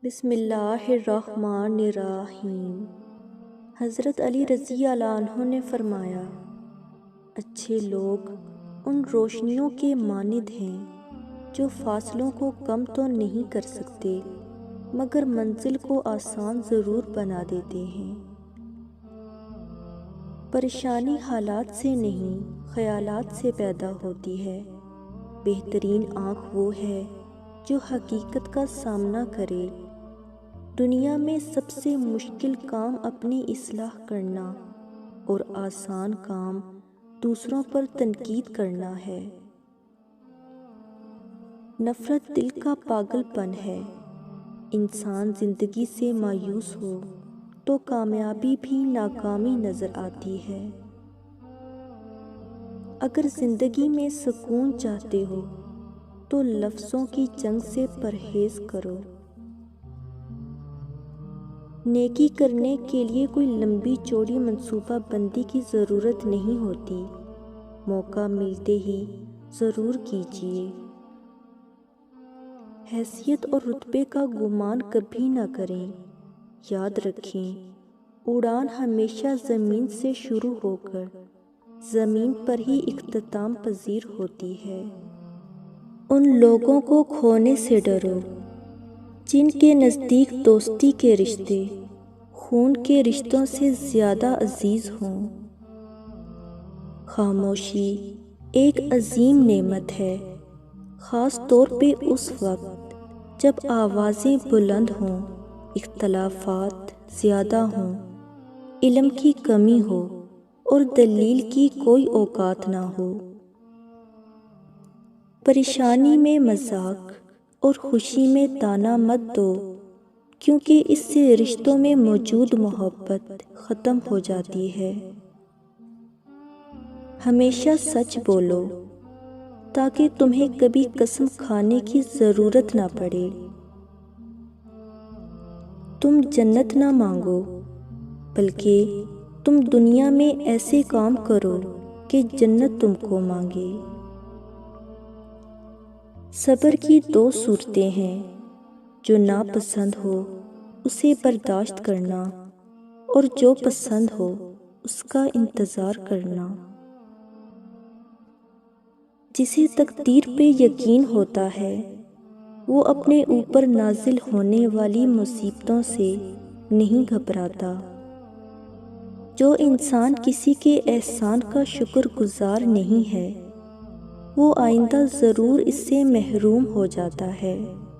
بسم اللہ الرحمن الرحیم۔ حضرت علی رضی اللہ عنہ نے فرمایا، اچھے لوگ ان روشنیوں کے مانند ہیں جو فاصلوں کو کم تو نہیں کر سکتے مگر منزل کو آسان ضرور بنا دیتے ہیں۔ پریشانی حالات سے نہیں خیالات سے پیدا ہوتی ہے۔ بہترین آنکھ وہ ہے جو حقیقت کا سامنا کرے۔ دنیا میں سب سے مشکل کام اپنی اصلاح کرنا اور آسان کام دوسروں پر تنقید کرنا ہے۔ نفرت دل کا پاگل پن ہے۔ انسان زندگی سے مایوس ہو تو کامیابی بھی ناکامی نظر آتی ہے۔ اگر زندگی میں سکون چاہتے ہو تو لفظوں کی جنگ سے پرہیز کرو۔ نیکی کرنے کے لیے کوئی لمبی چوڑی منصوبہ بندی کی ضرورت نہیں ہوتی، موقع ملتے ہی ضرور کیجیے۔ حیثیت اور رتبے کا گمان کبھی نہ کریں۔ یاد رکھیں، اڑان ہمیشہ زمین سے شروع ہو کر زمین پر ہی اختتام پذیر ہوتی ہے۔ ان لوگوں کو کھونے سے ڈرو جن کے نزدیک دوستی کے رشتے خون کے رشتوں سے زیادہ عزیز ہوں۔ خاموشی ایک عظیم نعمت ہے، خاص طور پہ اس وقت جب آوازیں بلند ہوں، اختلافات زیادہ ہوں، علم کی کمی ہو اور دلیل کی کوئی اوقات نہ ہو۔ پریشانی میں مذاق اور خوشی میں طعنہ مت دو، کیونکہ اس سے رشتوں میں موجود محبت ختم ہو جاتی ہے۔ ہمیشہ سچ بولو تاکہ تمہیں کبھی قسم کھانے کی ضرورت نہ پڑے۔ تم جنت نہ مانگو بلکہ تم دنیا میں ایسے کام کرو کہ جنت تم کو مانگے۔ صبر کی دو صورتیں ہیں، جو ناپسند ہو اسے برداشت کرنا اور جو پسند ہو اس کا انتظار کرنا۔ جسے تقدیر پہ یقین ہوتا ہے وہ اپنے اوپر نازل ہونے والی مصیبتوں سے نہیں گھبراتا۔ جو انسان کسی کے احسان کا شکر گزار نہیں ہے وہ آئندہ ضرور اس سے محروم ہو جاتا ہے۔